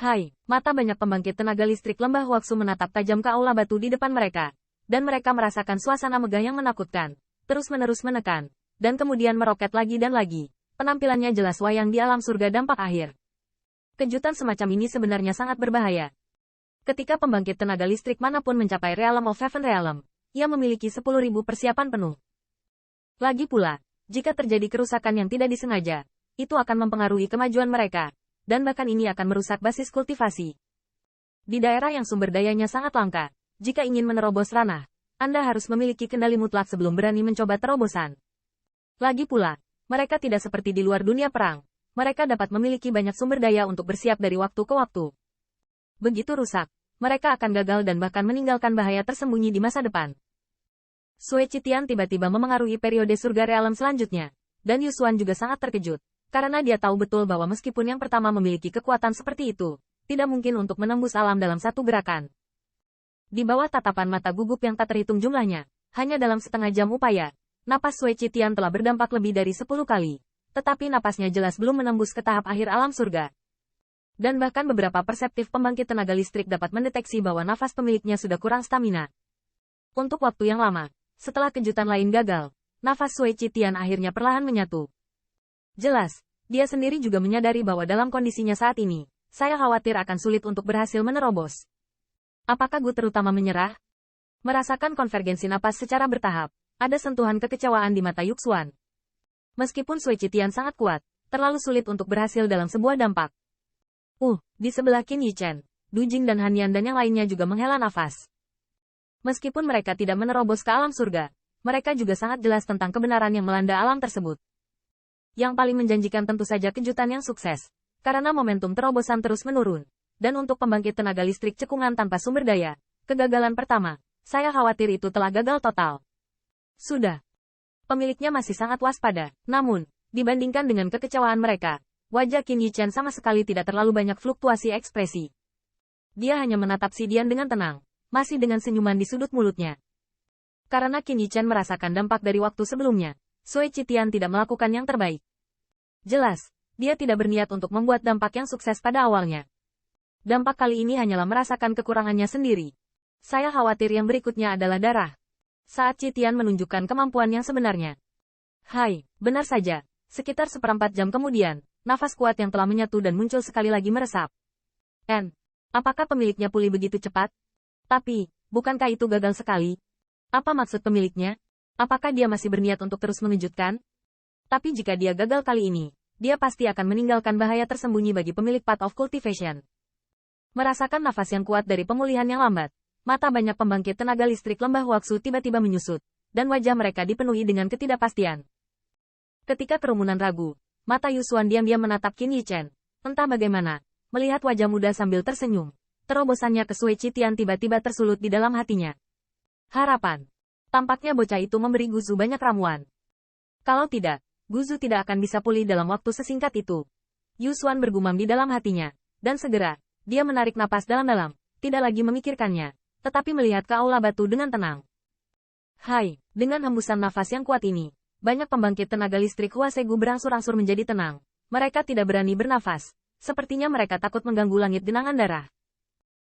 Hai, mata banyak pembangkit tenaga listrik lembah Waksu menatap tajam ke aula batu di depan mereka. Dan mereka merasakan suasana megah yang menakutkan. Terus-menerus menekan. Dan kemudian meroket lagi dan lagi. Penampilannya jelas wayang di alam surga dampak akhir. Kejutan semacam ini sebenarnya sangat berbahaya. Ketika pembangkit tenaga listrik manapun mencapai Realm of Heaven Realm, ia memiliki 10.000 persiapan penuh. Lagi pula, jika terjadi kerusakan yang tidak disengaja, itu akan mempengaruhi kemajuan mereka, dan bahkan ini akan merusak basis kultivasi. Di daerah yang sumber dayanya sangat langka, jika ingin menerobos ranah, Anda harus memiliki kendali mutlak sebelum berani mencoba terobosan. Lagi pula, mereka tidak seperti di luar dunia perang, mereka dapat memiliki banyak sumber daya untuk bersiap dari waktu ke waktu. Begitu rusak, mereka akan gagal dan bahkan meninggalkan bahaya tersembunyi di masa depan. Sui Chitian tiba-tiba memengaruhi periode surga realem selanjutnya, dan Yusuan juga sangat terkejut, karena dia tahu betul bahwa meskipun yang pertama memiliki kekuatan seperti itu, tidak mungkin untuk menembus alam dalam satu gerakan. Di bawah tatapan mata gugup yang tak terhitung jumlahnya, hanya dalam setengah jam upaya, napas Sui Chitian telah berdampak lebih dari 10 kali, tetapi napasnya jelas belum menembus ke tahap akhir alam surga. Dan bahkan beberapa perseptif pembangkit tenaga listrik dapat mendeteksi bahwa nafas pemiliknya sudah kurang stamina. Untuk waktu yang lama, setelah kejutan lain gagal, nafas Sui Chitian akhirnya perlahan menyatu. Jelas, dia sendiri juga menyadari bahwa dalam kondisinya saat ini, saya khawatir akan sulit untuk berhasil menerobos. Apakah Gu terutama menyerah? Merasakan konvergensi napas secara bertahap, ada sentuhan kekecewaan di mata Yuxuan. Meskipun Sui Chitian sangat kuat, terlalu sulit untuk berhasil dalam sebuah dampak. Di sebelah Qin Yichen, Du Jing dan Han Yan dan yang lainnya juga menghela nafas. Meskipun mereka tidak menerobos ke alam surga, mereka juga sangat jelas tentang kebenaran yang melanda alam tersebut. Yang paling menjanjikan tentu saja kejutan yang sukses, karena momentum terobosan terus menurun, dan untuk pembangkit tenaga listrik cekungan tanpa sumber daya, kegagalan pertama, saya khawatir itu telah gagal total. Sudah. Pemiliknya masih sangat waspada, namun, dibandingkan dengan kekecewaan mereka, wajah Qin Yichen sama sekali tidak terlalu banyak fluktuasi ekspresi. Dia hanya menatap si Dian dengan tenang, masih dengan senyuman di sudut mulutnya. Karena Qin Yichen merasakan dampak dari waktu sebelumnya, Sui Chitian tidak melakukan yang terbaik. Jelas, dia tidak berniat untuk membuat dampak yang sukses pada awalnya. Dampak kali ini hanyalah merasakan kekurangannya sendiri. Saya khawatir yang berikutnya adalah darah. Saat Chitian menunjukkan kemampuan yang sebenarnya. Hai, benar saja, sekitar seperempat jam kemudian, nafas kuat yang telah menyatu dan muncul sekali lagi meresap. Apakah pemiliknya pulih begitu cepat? Tapi, bukankah itu gagal sekali? Apa maksud pemiliknya? Apakah dia masih berniat untuk terus mengejutkan? Tapi jika dia gagal kali ini, dia pasti akan meninggalkan bahaya tersembunyi bagi pemilik Path of Cultivation. Merasakan nafas yang kuat dari pemulihan yang lambat, mata banyak pembangkit tenaga listrik lembah Waksu tiba-tiba menyusut, dan wajah mereka dipenuhi dengan ketidakpastian. Ketika kerumunan ragu, mata Yusuan diam-diam menatap Qin Yichen. Entah bagaimana, melihat wajah muda sambil tersenyum, terobosannya ke Sui Chitian tiba-tiba tersulut di dalam hatinya. Harapan. Tampaknya bocah itu memberi Guzu banyak ramuan. Kalau tidak, Guzu tidak akan bisa pulih dalam waktu sesingkat itu. Yusuan bergumam di dalam hatinya, dan segera, dia menarik napas dalam-dalam, tidak lagi memikirkannya, tetapi melihat ke aula batu dengan tenang. Hai, dengan hembusan nafas yang kuat ini, banyak pembangkit tenaga listrik Huasegu berangsur-angsur menjadi tenang. Mereka tidak berani bernafas, sepertinya mereka takut mengganggu langit genangan darah.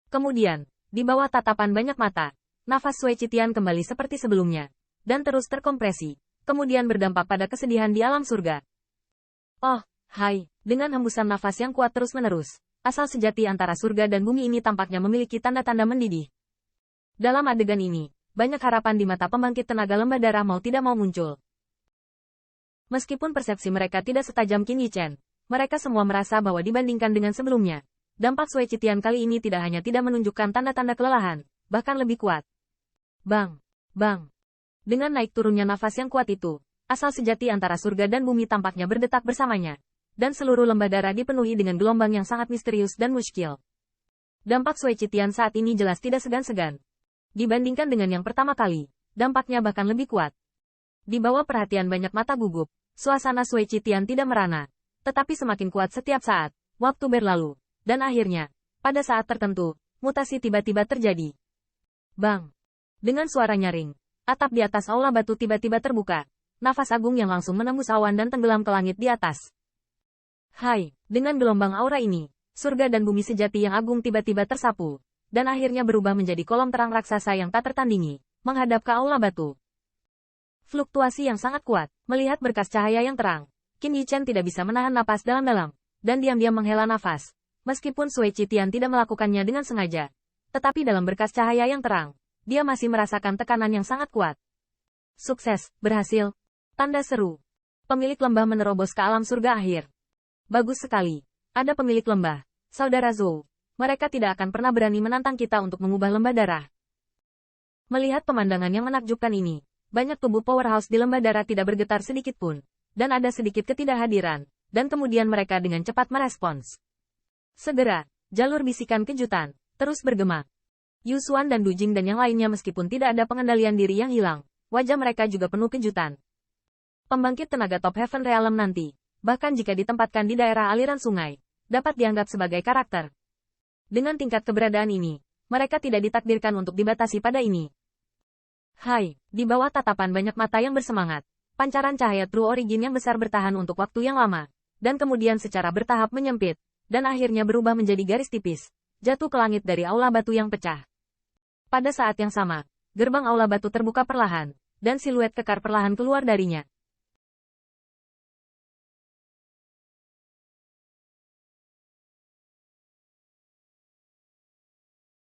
Kemudian, di bawah tatapan banyak mata, nafas Sui Chitian kembali seperti sebelumnya, dan terus terkompresi, kemudian berdampak pada kesedihan di alam surga. Hai, dengan hembusan nafas yang kuat terus-menerus, asal sejati antara surga dan bumi ini tampaknya memiliki tanda-tanda mendidih. Dalam adegan ini, banyak harapan di mata pembangkit tenaga lembah darah mau tidak mau muncul. Meskipun persepsi mereka tidak setajam Qin Yichen, mereka semua merasa bahwa dibandingkan dengan sebelumnya, dampak Sui Chitian kali ini tidak hanya tidak menunjukkan tanda-tanda kelelahan, bahkan lebih kuat. Bang! Bang! Dengan naik turunnya nafas yang kuat itu, asal sejati antara surga dan bumi tampaknya berdetak bersamanya, dan seluruh lembah darah dipenuhi dengan gelombang yang sangat misterius dan muskil. Dampak Sui Chitian saat ini jelas tidak segan-segan. Dibandingkan dengan yang pertama kali, dampaknya bahkan lebih kuat. Di bawah perhatian banyak mata gugup, suasana Sui Chitian tidak merana, tetapi semakin kuat setiap saat, waktu berlalu, dan akhirnya, pada saat tertentu, mutasi tiba-tiba terjadi. Bang! Dengan suara nyaring, atap di atas aula batu tiba-tiba terbuka, nafas agung yang langsung menembus awan dan tenggelam ke langit di atas. Hai, dengan gelombang aura ini, surga dan bumi sejati yang agung tiba-tiba tersapu, dan akhirnya berubah menjadi kolom terang raksasa yang tak tertandingi, menghadap ke aula batu. Fluktuasi yang sangat kuat, melihat berkas cahaya yang terang, Qin Yichen tidak bisa menahan napas dalam-dalam, dan diam-diam menghela nafas. Meskipun Sui Qitian tidak melakukannya dengan sengaja, tetapi dalam berkas cahaya yang terang, dia masih merasakan tekanan yang sangat kuat. Sukses, berhasil. Tanda seru. Pemilik lembah menerobos ke alam surga akhir. Bagus sekali. Ada pemilik lembah, Saudara Zhou. Mereka tidak akan pernah berani menantang kita untuk mengubah lembah darah. Melihat pemandangan yang menakjubkan ini, banyak tubuh powerhouse di lembah darah tidak bergetar sedikit pun, dan ada sedikit ketidakhadiran, dan kemudian mereka dengan cepat merespons. Segera, jalur bisikan kejutan terus bergema. Yu Xuan dan Du Jing dan yang lainnya meskipun tidak ada pengendalian diri yang hilang, wajah mereka juga penuh kejutan. Pembangkit tenaga Top Heaven Realm nanti, bahkan jika ditempatkan di daerah aliran sungai, dapat dianggap sebagai karakter. Dengan tingkat keberadaan ini, mereka tidak ditakdirkan untuk dibatasi pada ini. Hai, di bawah tatapan banyak mata yang bersemangat, pancaran cahaya True Origin yang besar bertahan untuk waktu yang lama, dan kemudian secara bertahap menyempit, dan akhirnya berubah menjadi garis tipis, jatuh ke langit dari aula batu yang pecah. Pada saat yang sama, gerbang aula batu terbuka perlahan, dan siluet kekar perlahan keluar darinya.